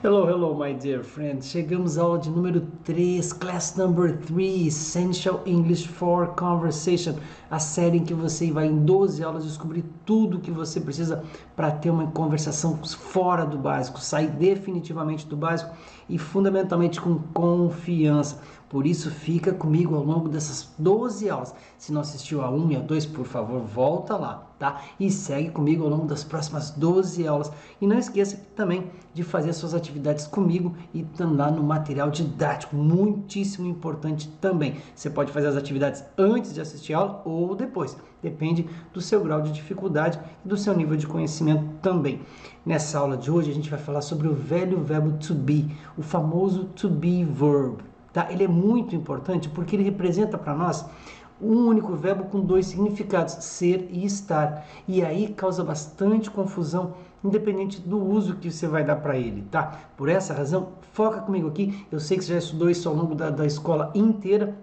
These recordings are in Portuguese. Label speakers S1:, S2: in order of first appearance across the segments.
S1: Hello, hello, my dear friends. Chegamos à aula de número 3, class number 3, Essential English for Conversation, a série em que você vai em 12 aulas descobrir tudo o que você precisa para ter uma conversação fora do básico, sair definitivamente do básico e fundamentalmente com confiança. Por isso, fica comigo ao longo dessas 12 aulas. Se não assistiu a 1 e a 2, por favor, volta lá, tá? E segue comigo ao longo das próximas 12 aulas. E não esqueça também de fazer suas atividades comigo e lá no material didático, muitíssimo importante também. Você pode fazer as atividades antes de assistir a aula ou depois, depende do seu grau de dificuldade e do seu nível de conhecimento também. Nessa aula de hoje a gente vai falar sobre o velho verbo to be, o famoso to be verb. Tá? Ele é muito importante porque ele representa para nós um único verbo com dois significados, ser e estar. E aí causa bastante confusão, independente do uso que você vai dar para ele, tá? Por essa razão, foca comigo aqui. Eu sei que você já estudou isso ao longo da escola inteira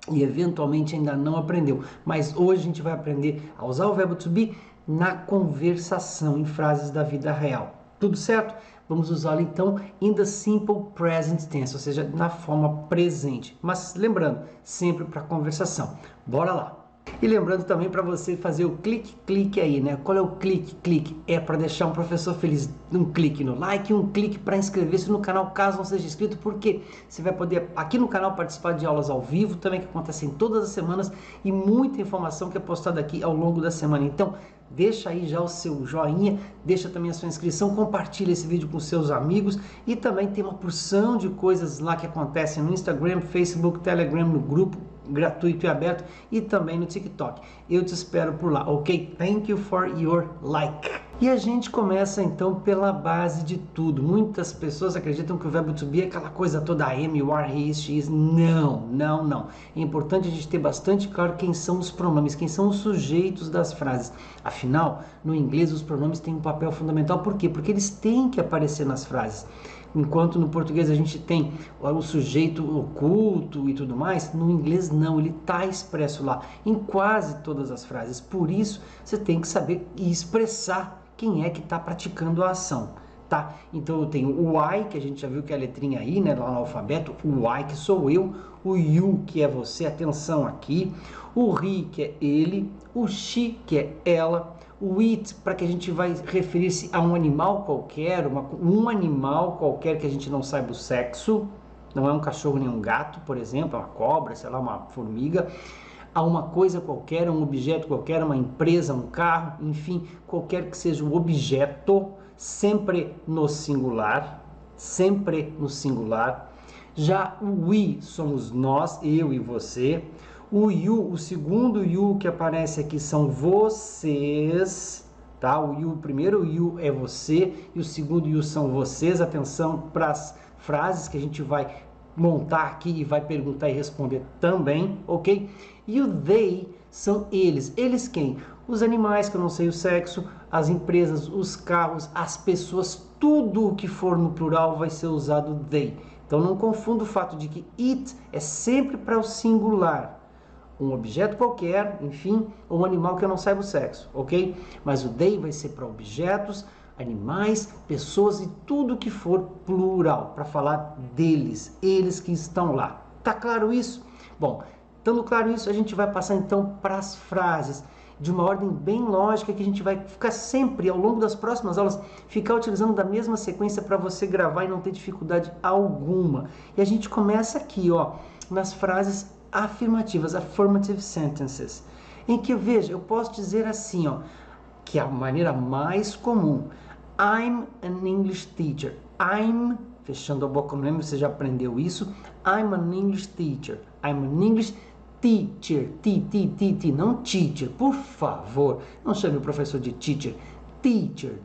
S1: e eventualmente ainda não aprendeu. Mas hoje a gente vai aprender a usar o verbo to be na conversação, em frases da vida real. Tudo certo? Vamos usá-lo então in the simple present tense, ou seja, na forma presente. Mas lembrando, sempre para conversação. Bora lá! E lembrando também para você fazer o clique aí, né? Qual é o clique? É para deixar um professor feliz. Um clique no like e um clique para inscrever-se no canal, caso não seja inscrito, porque você vai poder aqui no canal participar de aulas ao vivo, também que acontecem todas as semanas, e muita informação que é postada aqui ao longo da semana. Então, deixa aí já o seu joinha, deixa também a sua inscrição, compartilha esse vídeo com seus amigos e também tem uma porção de coisas lá que acontecem no Instagram, Facebook, Telegram, no grupo gratuito e aberto e também no TikTok. Eu te espero por lá, ok? Thank you for your like. E a gente começa então pela base de tudo. Muitas pessoas acreditam que o verbo to be é aquela coisa toda am, you are, he is, she is. Não. É importante a gente ter bastante claro quem são os pronomes, quem são os sujeitos das frases. Afinal, no inglês os pronomes têm um papel fundamental. Por quê? Porque eles têm que aparecer nas frases. Enquanto no português a gente tem o sujeito oculto e tudo mais, no inglês não, ele está expresso lá em quase todas as frases. Por isso, você tem que saber expressar quem é que está praticando a ação, tá? Então eu tenho o I, que a gente já viu que é a letrinha I, né, lá no alfabeto, o I, que sou eu, o you, que é você, atenção aqui, o he, que é ele, o she, que é ela, o it, para que a gente vai referir-se a um animal qualquer, um animal qualquer que a gente não saiba o sexo, não é um cachorro nem um gato, por exemplo, é uma cobra, sei lá, uma formiga, a uma coisa qualquer, um objeto qualquer, uma empresa, um carro, enfim, qualquer que seja o objeto, sempre no singular, Já o we somos nós, eu e você. O you, o segundo you que aparece aqui são vocês, tá? O primeiro you é você e o segundo you são vocês. Atenção para as frases que a gente vai montar aqui e vai perguntar e responder também, ok? E o they são eles. Eles quem? Os animais, que eu não sei o sexo, as empresas, os carros, as pessoas, tudo o que for no plural vai ser usado they. Então não confunda o fato de que it é sempre para o singular. Um objeto qualquer, enfim, ou um animal que eu não saiba o sexo, ok? Mas o they vai ser para objetos, animais, pessoas e tudo que for plural, para falar deles, eles que estão lá. Tá claro isso? Bom, estando claro isso, a gente vai passar então para as frases, de uma ordem bem lógica, que a gente vai ficar sempre, ao longo das próximas aulas, ficar utilizando da mesma sequência para você gravar e não ter dificuldade alguma. E a gente começa aqui, ó, nas frases afirmativas, affirmative sentences, em que, veja, eu posso dizer assim, ó, que é a maneira mais comum. I'm an English teacher. I'm, fechando a boca no M, você já aprendeu isso. I'm an English teacher. I'm an English teacher. Não teacher, por favor. Não chame o professor de teacher. Teacher,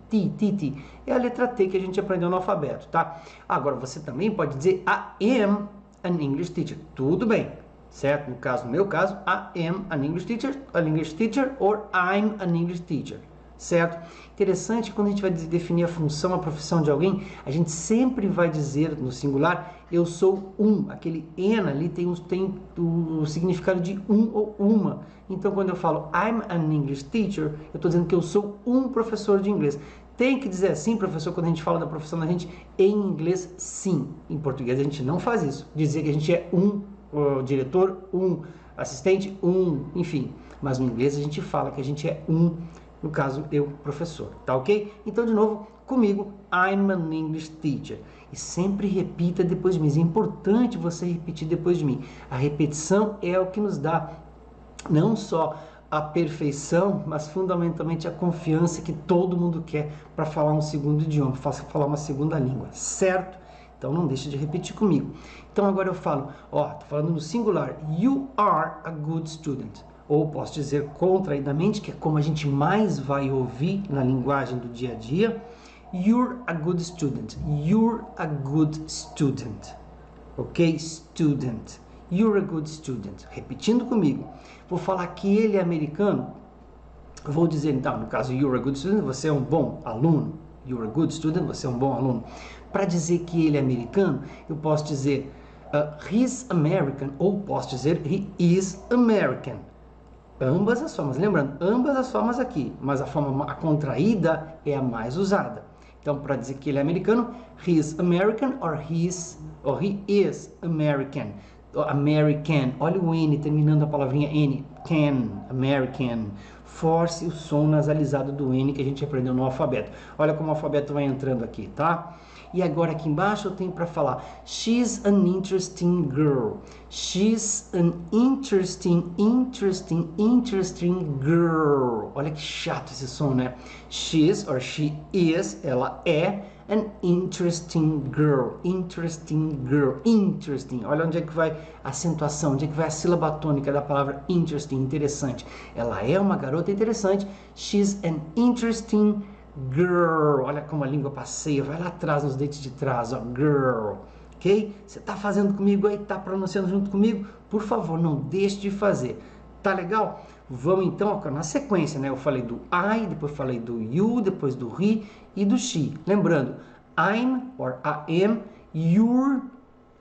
S1: é a letra T que a gente aprendeu no alfabeto, tá? Agora, você também pode dizer I am an English teacher. Tudo bem, certo? No meu caso, I am an English teacher, or I'm an English teacher, certo? Interessante, quando a gente vai definir a função, a profissão de alguém, a gente sempre vai dizer no singular, eu sou um. Aquele an ali tem o significado de um ou uma. Então, quando eu falo I'm an English teacher, eu estou dizendo que eu sou um professor de inglês. Tem que dizer assim, professor, quando a gente fala da profissão da gente em inglês, sim. Em português a gente não faz isso. Dizer que a gente é um diretor, um assistente, enfim. Mas no inglês a gente fala que a gente é no caso, eu, professor. Tá ok? Então, de novo, comigo, I'm an English teacher. E sempre repita depois de mim. É importante você repetir depois de mim. A repetição é o que nos dá não só a perfeição, mas fundamentalmente a confiança que todo mundo quer para falar um segundo idioma, falar uma segunda língua, certo? Então não deixe de repetir comigo. Então agora eu falo, tô falando no singular, you are a good student. Ou posso dizer contraídamente, que é como a gente mais vai ouvir na linguagem do dia a dia, you're a good student, you're a good student, ok? Student. You're a good student. Repetindo comigo. Vou falar que ele é americano. Vou dizer então, no caso, you're a good student, você é um bom aluno. You're a good student, você é um bom aluno. Para dizer que ele é americano, eu posso dizer he's American, ou posso dizer he is American. Ambas as formas. Lembrando, ambas as formas aqui, mas a contraída é a mais usada. Então, para dizer que ele é americano, he is American or he is American. American, olha o N terminando a palavrinha N, can, American, force o som nasalizado do N que a gente aprendeu no alfabeto. Olha como o alfabeto vai entrando aqui, tá? E agora aqui embaixo eu tenho para falar, she's an interesting girl, she's an interesting girl. Olha que chato esse som, né? She's, or she is, ela é an interesting girl, interesting. Olha onde é que vai a acentuação, onde é que vai a sílaba tônica da palavra interesting, interessante. Ela é uma garota interessante, she's an interesting girl. Olha como a língua passeia, vai lá atrás, nos dentes de trás, ó, girl. Ok? Você tá fazendo comigo aí, tá pronunciando junto comigo? Por favor, não deixe de fazer. Tá legal? Vamos então na sequência, né? Eu falei do I, depois falei do you, depois do he e do she. Lembrando, I'm or I am, you're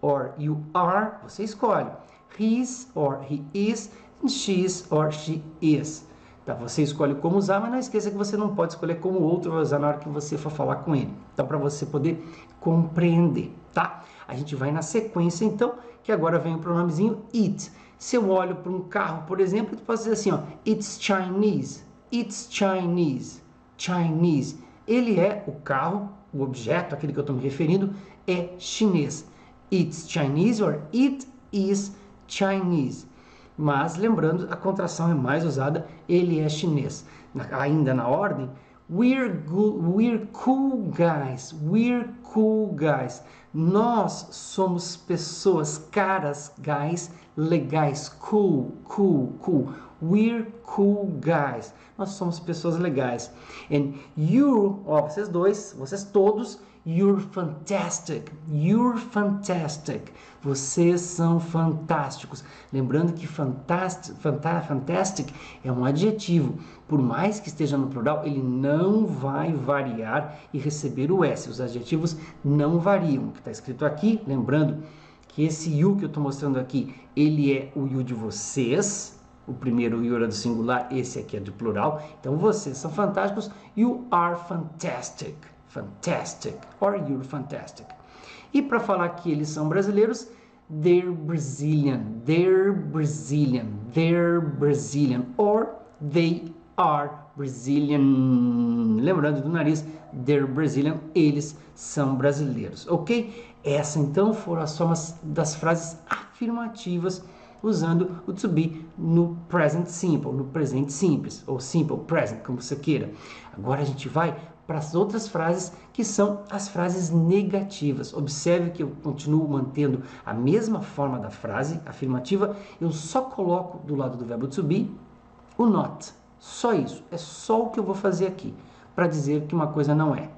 S1: or you are, você escolhe. He's or he is, and she's or she is. Tá? Você escolhe como usar, mas não esqueça que você não pode escolher como o outro vai usar na hora que você for falar com ele. Então, para você poder compreender, tá? A gente vai na sequência, então, que agora vem o pronomezinho it. Se eu olho para um carro, por exemplo, eu posso dizer assim, ó, it's Chinese, it's Chinese, Chinese. Ele é o carro, o objeto, aquele que eu estou me referindo, é chinês. It's Chinese or it is Chinese. Mas, lembrando, a contração é mais usada, ele é chinês. Ainda na ordem, we're cool guys, we're cool guys. Nós somos pessoas, caras, guys, legais, cool. We're cool guys. Nós somos pessoas legais. And you, vocês dois, vocês todos, you're fantastic. You're fantastic. Vocês são fantásticos. Lembrando que fantastic é um adjetivo. Por mais que esteja no plural, ele não vai variar e receber o S. Os adjetivos não variam. O que está escrito aqui, lembrando que esse you que eu estou mostrando aqui, ele é o you de vocês. O primeiro you era do singular, esse aqui é do plural. Então, vocês são fantásticos. You are fantastic. Fantastic. Or you're fantastic. E para falar que eles são brasileiros, they're Brazilian. They're Brazilian. They're Brazilian. Or they are Brazilian. Lembrando do nariz, they're Brazilian. Eles são brasileiros. Ok? Essa então foram as formas das frases afirmativas usando o to be no present simple, no presente simples, ou simple present, como você queira. Agora a gente vai para as outras frases, que são as frases negativas. Observe que eu continuo mantendo a mesma forma da frase afirmativa, eu só coloco do lado do verbo to be o not. Só isso, é só o que eu vou fazer aqui, para dizer que uma coisa não é.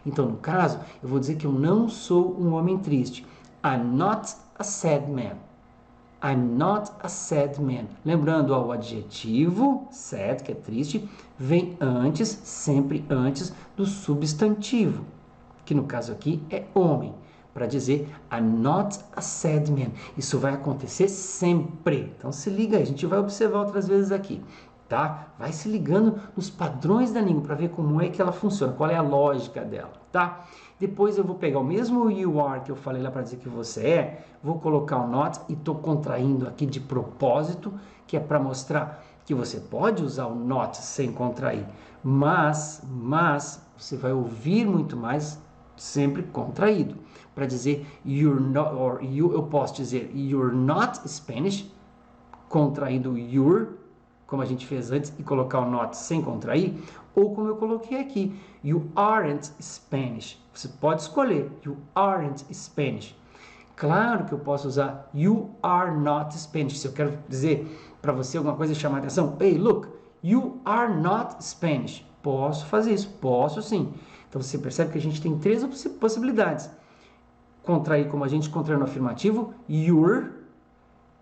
S1: Então, no caso, eu vou dizer que eu não sou um homem triste. I'm not a sad man. I'm not a sad man. Lembrando, o adjetivo sad, que é triste, vem antes, sempre antes do substantivo, que no caso aqui é homem, para dizer I'm not a sad man. Isso vai acontecer sempre. Então se liga aí, a gente vai observar outras vezes aqui. tá? Vai se ligando nos padrões da língua para ver como é que ela funciona, qual é a lógica dela, tá? Depois eu vou pegar o mesmo you are que eu falei lá para dizer que você é, vou colocar o not e estou contraindo aqui de propósito, que é para mostrar que você pode usar o not sem contrair, mas você vai ouvir muito mais sempre contraído. Para dizer you're not, or you, eu posso dizer you're not Spanish, contraindo you're, como a gente fez antes, e colocar o not sem contrair, ou como eu coloquei aqui, you aren't Spanish. Você pode escolher, you aren't Spanish. Claro que eu posso usar you are not Spanish. Se eu quero dizer para você alguma coisa e chamar a atenção, hey, look, you are not Spanish. Posso fazer isso, posso sim. Então você percebe que a gente tem três possibilidades. Contrair como a gente contrai no afirmativo, you're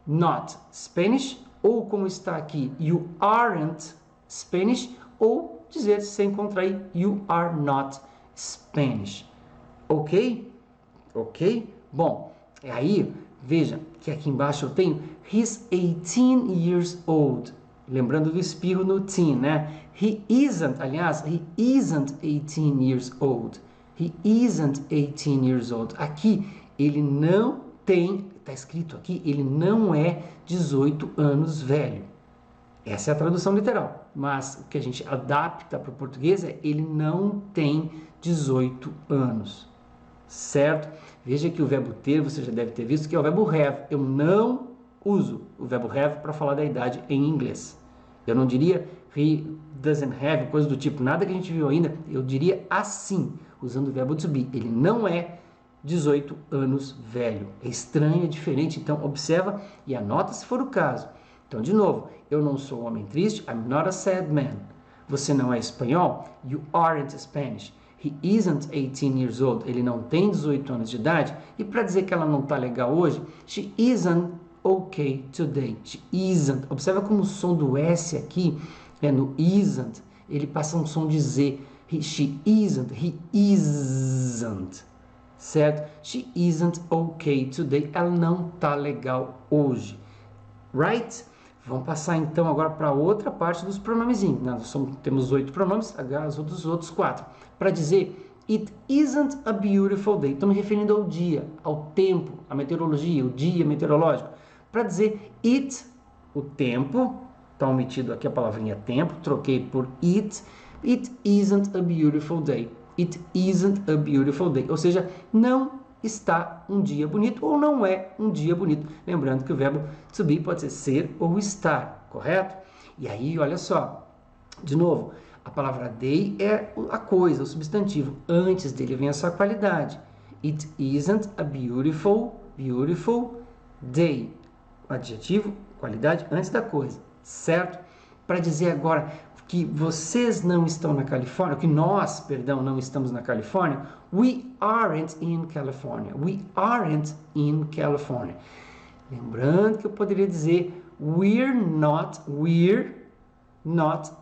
S1: not Spanish, ou como está aqui, you aren't Spanish, ou dizer sem contrair, you are not Spanish. Ok? Ok? Bom, aí, veja que aqui embaixo eu tenho he's 18 years old. Lembrando do espirro no teen, né? He isn't 18 years old. He isn't 18 years old. Aqui, ele não tem, está escrito aqui, ele não é 18 anos velho. Essa é a tradução literal. Mas o que a gente adapta para o português é ele não tem 18 anos. Certo? Veja que o verbo ter, você já deve ter visto, que é o verbo have. Eu não uso o verbo have para falar da idade em inglês. Eu não diria he doesn't have, coisa do tipo, nada que a gente viu ainda. Eu diria assim, usando o verbo to be. Ele não é 18 anos velho. É estranho, é diferente. Então, observa e anota se for o caso. Então, de novo, eu não sou um homem triste. I'm not a sad man. Você não é espanhol? You aren't Spanish. He isn't 18 years old. Ele não tem 18 anos de idade. E para dizer que ela não está legal hoje, she isn't okay today. She isn't. Observa como o som do S aqui, no isn't, ele passa um som de Z. She isn't. He isn't. Certo? She isn't okay today. Ela não está legal hoje. Right? Vamos passar então agora para outra parte dos pronomezinhos. Nós temos 8 pronomes, agora os outros 4. Para dizer it isn't a beautiful day. Estou me referindo ao dia, ao tempo, à meteorologia, o dia meteorológico. Para dizer it, o tempo, está omitido aqui a palavrinha tempo, troquei por it. It isn't a beautiful day. It isn't a beautiful day. Ou seja, não está um dia bonito ou não é um dia bonito. Lembrando que o verbo to be pode ser ou estar, correto? E aí, olha só, de novo, a palavra day é a coisa, o substantivo. Antes dele vem a sua qualidade. It isn't a beautiful day. Adjetivo, qualidade, antes da coisa, certo? Para dizer agora que vocês não estão na Califórnia, que nós, perdão, não estamos na Califórnia, we aren't in California. We aren't in California. Lembrando que eu poderia dizer we're not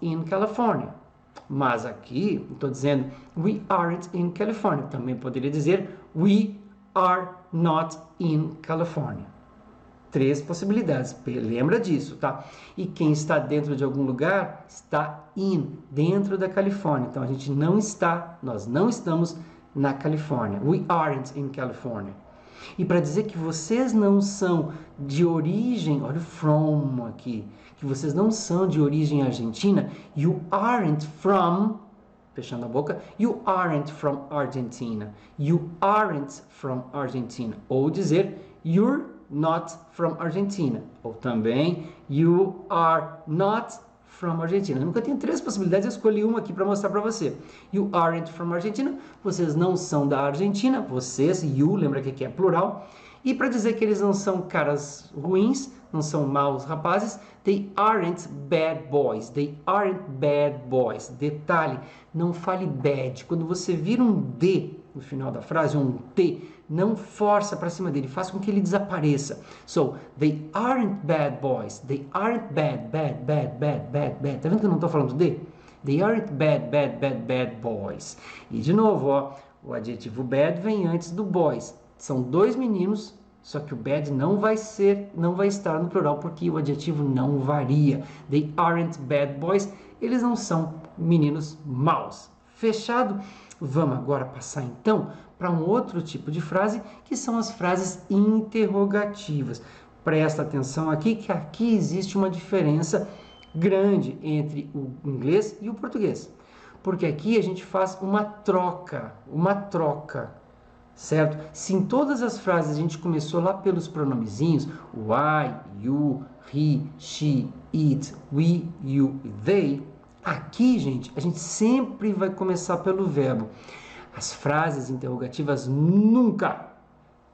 S1: in California. Mas aqui, estou dizendo we aren't in California. Também poderia dizer we are not in California. 3 possibilidades, lembra disso, tá? E quem está dentro de algum lugar está dentro da Califórnia. Então a gente não está, nós não estamos na Califórnia. We aren't in California. E para dizer que vocês não são de origem, olha o from aqui, que vocês não são de origem argentina, you aren't from, fechando a boca, you aren't from Argentina. You aren't from Argentina. Ou dizer you're not from Argentina. Ou também, you are not from Argentina. Eu nunca tenho 3 possibilidades, eu escolhi uma aqui para mostrar para você. You aren't from Argentina. Vocês não são da Argentina. Vocês, you, lembra que aqui é plural. E para dizer que eles não são caras ruins, não são maus rapazes, they aren't bad boys. They aren't bad boys. Detalhe, não fale bad. Quando você vira um D no final da frase, ou um T, não força para cima dele, faz com que ele desapareça. So, they aren't bad boys. They aren't bad. Tá vendo que eu não estou falando de? They aren't bad boys. E de novo, ó, o adjetivo bad vem antes do boys. São 2 meninos, Só que o bad não vai estar no plural, porque o adjetivo não varia. They aren't bad boys. Eles não são meninos maus. Fechado? Vamos agora passar então para um outro tipo de frase, que são as frases interrogativas. Presta atenção aqui, que aqui existe uma diferença grande entre o inglês e o português. Porque aqui a gente faz uma troca, certo? Se em todas as frases a gente começou lá pelos pronomezinhos, o I, you, he, she, it, we, you e they, aqui, gente, a gente sempre vai começar pelo verbo. As frases interrogativas nunca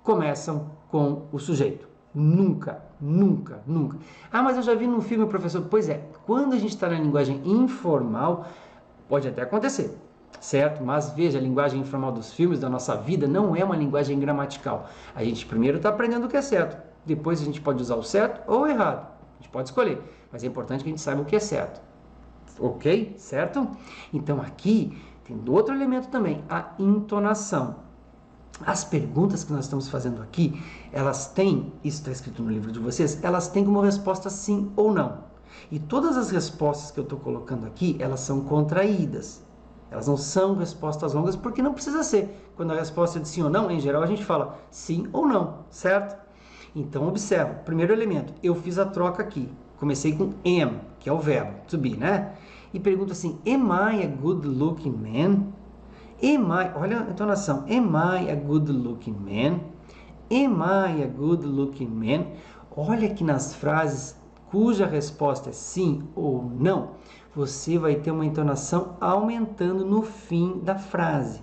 S1: começam com o sujeito. Nunca, nunca, nunca. Ah, mas eu já vi num filme, professor. Pois é, quando a gente está na linguagem informal, pode até acontecer, certo? Mas veja, a linguagem informal dos filmes, da nossa vida, não é uma linguagem gramatical. A gente primeiro está aprendendo o que é certo, depois a gente pode usar o certo ou o errado. A gente pode escolher, mas é importante que a gente saiba o que é certo. Ok? Certo? Então aqui tem outro elemento também, a entonação. As perguntas que nós estamos fazendo aqui, elas têm, isso está escrito no livro de vocês, elas têm como resposta sim ou não. E todas as respostas que eu estou colocando aqui, elas são contraídas. Elas não são respostas longas, porque não precisa ser. Quando a resposta é de sim ou não, em geral a gente fala sim ou não, certo? Então observa, primeiro elemento, eu fiz a troca aqui. Comecei com am, que é o verbo, to be, né? E pergunto assim, am I a good looking man? Olha a entonação, am I a good looking man? Am I a good looking man? Olha que nas frases cuja resposta é sim ou não, você vai ter uma entonação aumentando no fim da frase.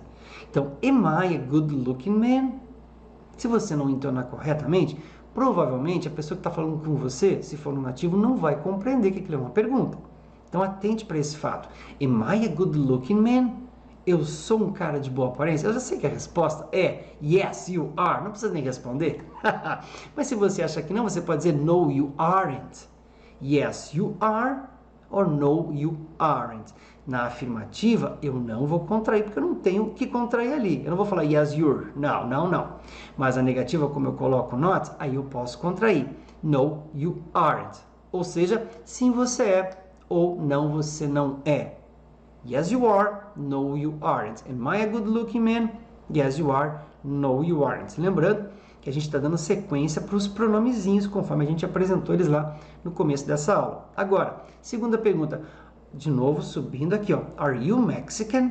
S1: Então, am I a good looking man? Se você não entonar corretamente, provavelmente a pessoa que está falando com você, se for no nativo, não vai compreender que aquilo é uma pergunta. Então, atente para esse fato. Am I a good looking man? Eu sou um cara de boa aparência? Eu já sei que a resposta é yes, you are. Não precisa nem responder. Mas se você acha que não, você pode dizer no, you aren't. Yes, you are, or no, you aren't. Na afirmativa, eu não vou contrair, porque eu não tenho que contrair ali. Eu não vou falar yes, you're. Não, não, não. Mas a negativa, como eu coloco not, aí eu posso contrair. No, you aren't. Ou seja, sim, você é, ou não, você não é. Yes, you are. No, you aren't. Am I a good looking man? Yes, you are. No, you aren't. Lembrando que a gente está dando sequência para os pronomezinhos, conforme a gente apresentou eles lá no começo dessa aula. Agora, segunda pergunta, de novo subindo aqui, ó. Are you Mexican?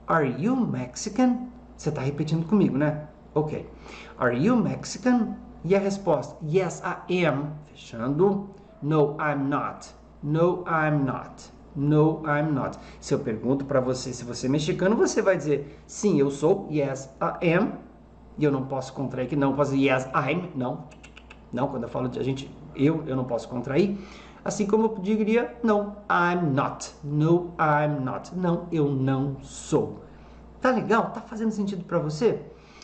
S1: Are you Mexican? Você está repetindo comigo, né? Ok. Are you Mexican? E a resposta, yes, I am. Fechando. No, I'm not. No, I'm not. No, I'm not. Se eu pergunto para você se você é mexicano, você vai dizer sim, eu sou. Yes, I am. E eu não posso contrair aqui, não posso dizer yes, I'm. Não. Não, quando eu falo de a gente, eu não posso contrair. Assim como eu diria, no, I'm not. No, I'm not. Não, eu não sou. Tá legal? Tá fazendo sentido para você?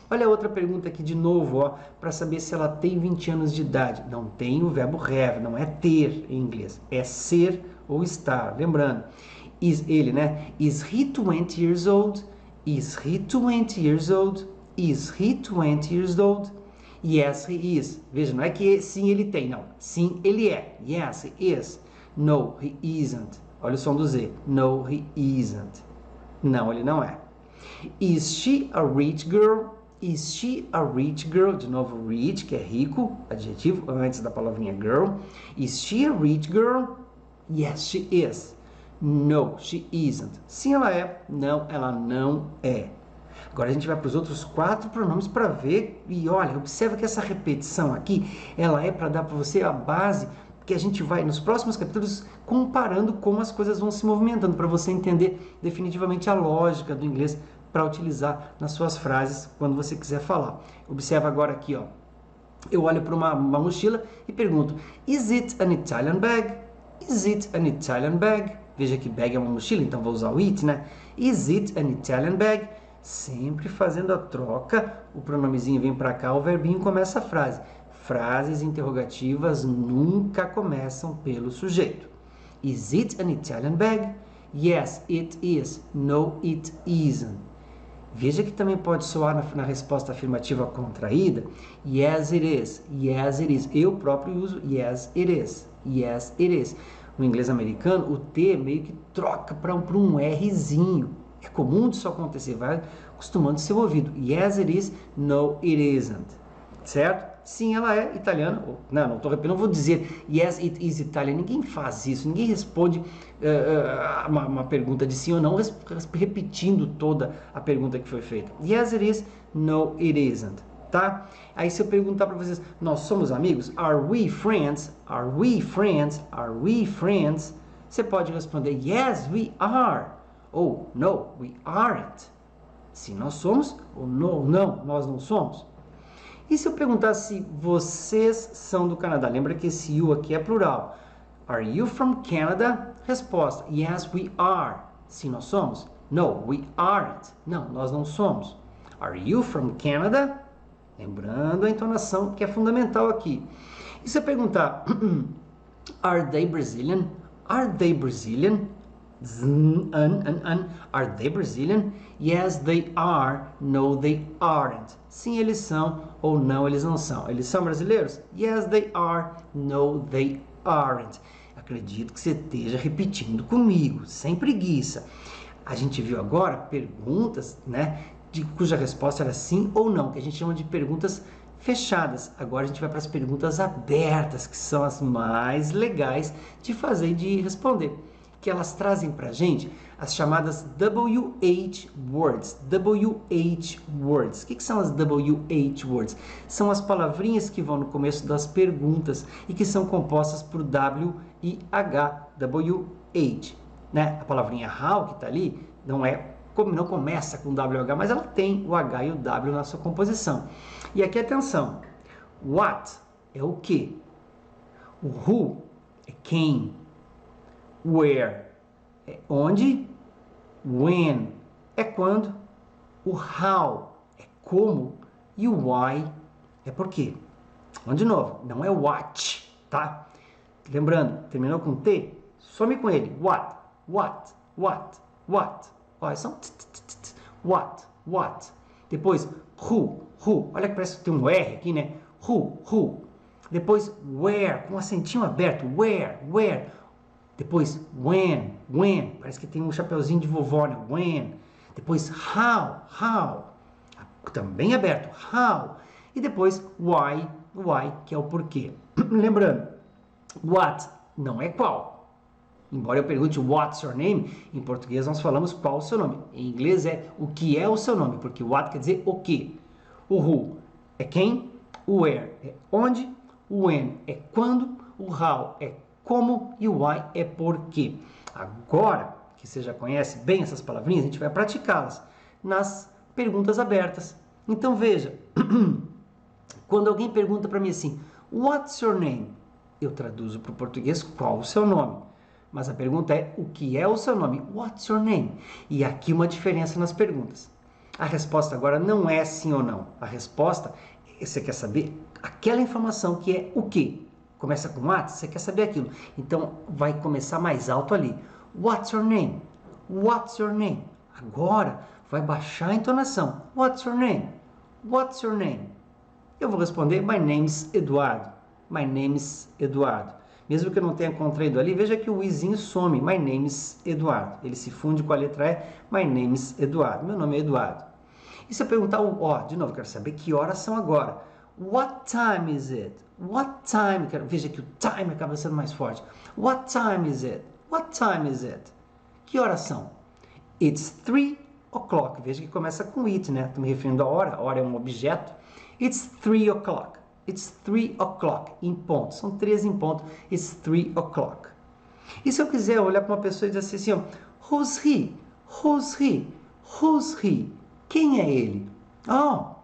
S1: Olha a outra pergunta aqui de novo, ó, para saber se ela tem 20 anos de idade. Não tem o verbo have, não é ter em inglês, é ser ou estar. Lembrando, ele, né? Is he 20 years old? Is he 20 years old? Is he 20 years old? Yes, he is. Veja, não é que sim ele tem, não. Sim ele é. Yes, he is. No, he isn't. Olha o som do Z. No, he isn't. Não, ele não é. Is she a rich girl? Is she a rich girl? De novo, rich, que é rico, adjetivo, antes da palavrinha girl. Is she a rich girl? Yes, she is. No, she isn't. Sim, ela é. Não, ela não é. Agora a gente vai para os outros 4 pronomes para ver. E olha, observa que essa repetição aqui, ela é para dar para você a base que a gente vai, nos próximos capítulos, comparando como as coisas vão se movimentando, para você entender definitivamente a lógica do inglês para utilizar nas suas frases quando você quiser falar. Observa agora aqui, ó. Eu olho para uma mochila e pergunto, is it an Italian bag? Is it an Italian bag? Veja que bag é uma mochila, então vou usar o it, né? Is it an Italian bag? Sempre fazendo a troca, o pronomezinho vem para cá, o verbinho começa a frase. Frases interrogativas nunca começam pelo sujeito. Is it an Italian bag? Yes, it is. No, it isn't. Veja que também pode soar na resposta afirmativa contraída. Yes, it is. Yes, it is. Eu próprio uso yes, it is. Yes, it is. No inglês americano, o T meio que troca para um Rzinho. É comum disso acontecer, vai acostumando seu ouvido. Yes, it is. No, it isn't. Certo? Sim, ela é italiana. Não estou repetindo, não vou dizer yes, it is Italian. Ninguém faz isso, ninguém responde uma pergunta de sim ou não, repetindo toda a pergunta que foi feita. Yes, it is. No, it isn't. Tá? Aí se eu perguntar para vocês, nós somos amigos? Are we friends? Are we friends? Are we friends? Você pode responder, yes, we are. Ou, no, we aren't. Sim, nós somos. Ou, no, não, nós não somos. E se eu perguntar se vocês são do Canadá? Lembra que esse you aqui é plural. Are you from Canada? Resposta, yes, we are. Sim, nós somos. No, we aren't. Não, nós não somos. Are you from Canada? Lembrando a entonação que é fundamental aqui. E se eu perguntar, are they Brazilian? Are they Brazilian? Are they Brazilian? Yes, they are. No, they aren't. Sim, eles são, ou não, eles não são. Eles são brasileiros? Yes, they are. No, they aren't. Acredito que você esteja repetindo comigo, sem preguiça. A gente viu agora perguntas, né, cuja resposta era sim ou não, que a gente chama de perguntas fechadas. Agora a gente vai para as perguntas abertas, que são as mais legais de fazer e de responder, que elas trazem para a gente as chamadas WH words. WH words. O que são as WH words? São as palavrinhas que vão no começo das perguntas e que são compostas por W e H. WH. Né? A palavrinha how, que está ali, não começa com WH, mas ela tem o H e o W na sua composição. E aqui, atenção. What é o que? O who é quem. Where é onde. When é quando. O how é como. E o why é por quê. Vamos de novo, não é what, tá? Lembrando, terminou com T, some com ele. What, what, what, what. Olha, são what. Depois, who. Olha que parece que tem um R aqui, né? Who. Depois, where, com um acentinho aberto. Where. Depois, when. Parece que tem um chapeuzinho de vovó, né? When. Depois, how. Também aberto. How. E depois, why, que é o porquê. Lembrando, what não é qual. Embora eu pergunte what's your name, em português nós falamos qual o seu nome. Em inglês é o que é o seu nome, porque what quer dizer o que. O who é quem, o where é onde, o when é quando, o how é como e o why é porquê. Agora que você já conhece bem essas palavrinhas, a gente vai praticá-las nas perguntas abertas. Então veja, quando alguém pergunta para mim assim, what's your name? Eu traduzo para o português qual o seu nome. Mas a pergunta é, o que é o seu nome? What's your name? E aqui uma diferença nas perguntas. A resposta agora não é sim ou não. A resposta, você quer saber aquela informação que é o que? Começa com what, você quer saber aquilo. Então, vai começar mais alto ali. What's your name? What's your name? Agora, vai baixar a entonação. What's your name? What's your name? Eu vou responder, my name's Eduardo. My name's Eduardo. Mesmo que eu não tenha contraído ali, veja que o izinho some. My name's Eduardo. Ele se funde com a letra E. My name's Eduardo. Meu nome é Eduardo. E se eu perguntar, de novo, quero saber que horas são agora. What time is it? What time? Veja que o time acaba sendo mais forte. What time is it? What time is it? Que horas são? It's 3 o'clock. Veja que começa com it, né? Estou me referindo à hora. A hora é um objeto. It's 3 o'clock. It's 3 o'clock. Em ponto. São 3 em ponto. It's 3 o'clock. E se eu quiser olhar para uma pessoa e dizer assim, ó, who's he? Who's he? Who's he? Quem é ele? Oh,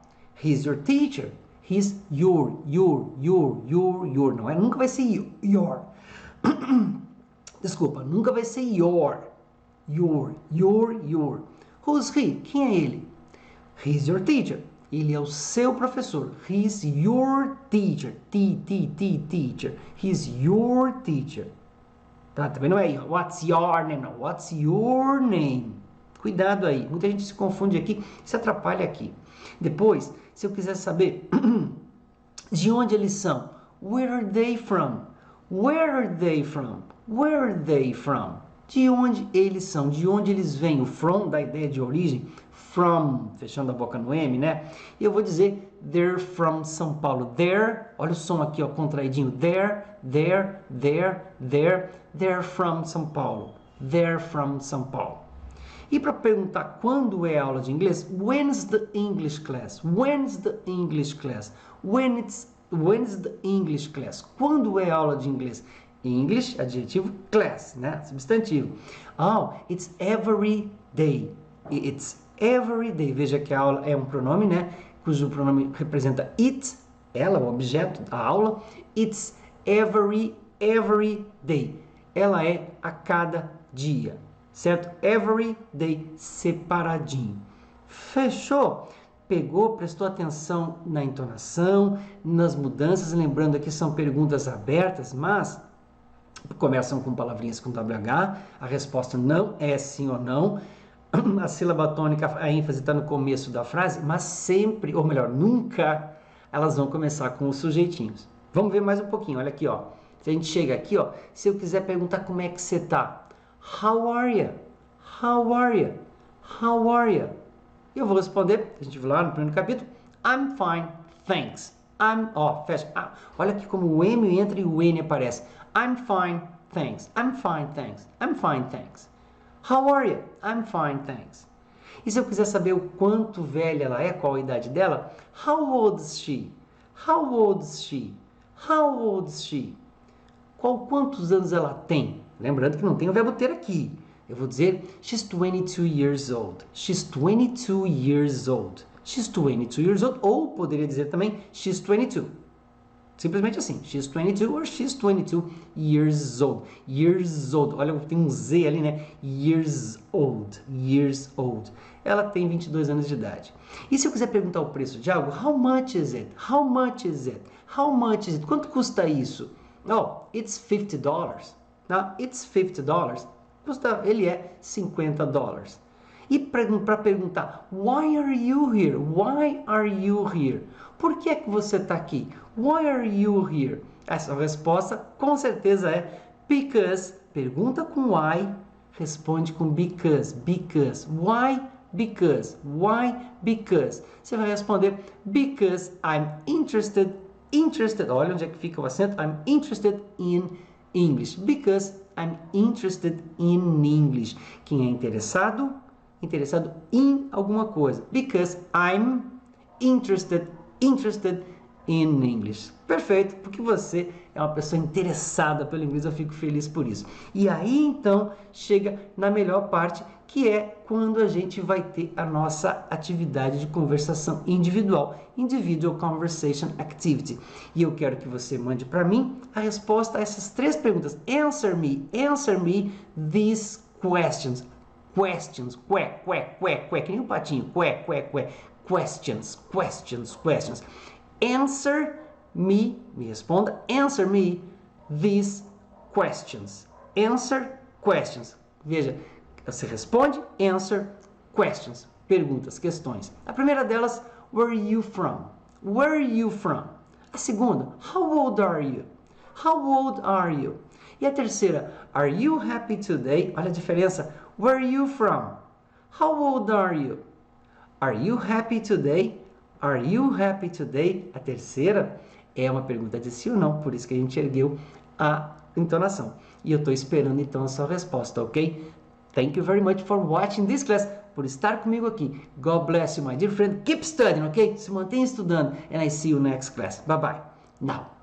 S1: he's your teacher. He's your. Não é? Nunca vai ser your. Desculpa, nunca vai ser your. Who's he? Quem é ele? He's your teacher. Ele é o seu professor. He's your teacher. Teacher. He's your teacher. Tá? Também não é what's your name, não. What's your name? Cuidado aí, muita gente se confunde aqui, se atrapalha aqui. Depois, se eu quiser saber de onde eles são, where are they from? Where are they from? Where are they from? De onde eles são, de onde eles vêm, o from da ideia de origem, from, fechando a boca no M, né? E eu vou dizer, they're from São Paulo. They're, olha o som aqui, ó, contraidinho. They're from São Paulo. They're from São Paulo. E para perguntar quando é a aula de inglês, when's the English class? When's the English class? When's the English class? Quando é a aula de inglês? English, adjetivo, class, né? Substantivo. Oh, it's every day. It's every day. Veja que a aula é um pronome, né? Cujo pronome representa it, ela, o objeto da aula. It's every day. Ela é a cada dia, certo? Every day, separadinho. Fechou? Pegou, prestou atenção na entonação, nas mudanças, lembrando que são perguntas abertas, mas começam com palavrinhas com WH, a resposta não é sim ou não, a sílaba tônica, a ênfase está no começo da frase, mas sempre, ou melhor, nunca, elas vão começar com os sujeitinhos. Vamos ver mais um pouquinho, olha aqui, ó. Se a gente chega aqui, ó, se eu quiser perguntar como é que você tá, how are you? How are you? How are you? Eu vou responder, a gente viu lá no primeiro capítulo, I'm fine, thanks. Fecha. Olha aqui como o M entra e o N aparece. I'm fine, thanks. I'm fine, thanks. I'm fine, thanks. How are you? I'm fine, thanks. E se eu quiser saber o quanto velha ela é, qual a idade dela, how old is she? How old is she? How old is she? Quantos anos ela tem? Lembrando que não tem o verbo ter aqui. Eu vou dizer, she's 22 years old. She's 22 years old. She's 22 years old. Ou poderia dizer também, she's 22. Simplesmente assim, she's 22 or she's 22 years old. Years old. Olha, tem um Z ali, né? Years old. Years old. Ela tem 22 anos de idade. E se eu quiser perguntar o preço de algo, how much is it? How much is it? How much is it? Quanto custa isso? Oh, it's $50. Now, it's $50. Ele é $50. E para perguntar, why are you here? Why are you here? Por que é que você está aqui? Why are you here? Essa resposta com certeza é because. Pergunta com why, responde com because. Because. Why? Because. Why? Because. Você vai responder because I'm interested. Olha onde é que fica o acento. I'm interested in English. Because I'm interested in English. Quem é interessado em alguma coisa. Because I'm interested in English. Perfeito, porque você é uma pessoa interessada pelo inglês, eu fico feliz por isso. E aí, então, chega na melhor parte, que é quando a gente vai ter a nossa atividade de conversação individual, Individual Conversation Activity. E eu quero que você mande para mim a resposta a essas 3 perguntas. Answer me these questions. Questions, que nem um patinho, questions. Answer me responda, answer me these questions. Answer questions. Veja, você responde, answer questions. Perguntas, questões. A primeira delas, where are you from? Where are you from? A segunda, how old are you? How old are you? E a terceira, are you happy today? Olha a diferença. Where are you from? How old are you? Are you happy today? Are you happy today? A terceira é uma pergunta de sim ou não, por isso que a gente ergueu a entonação. E eu estou esperando então a sua resposta, ok? Thank you very much for watching this class, por estar comigo aqui. God bless you, my dear friend. Keep studying, ok? Se mantenha estudando. And I see you next class. Bye bye. Now.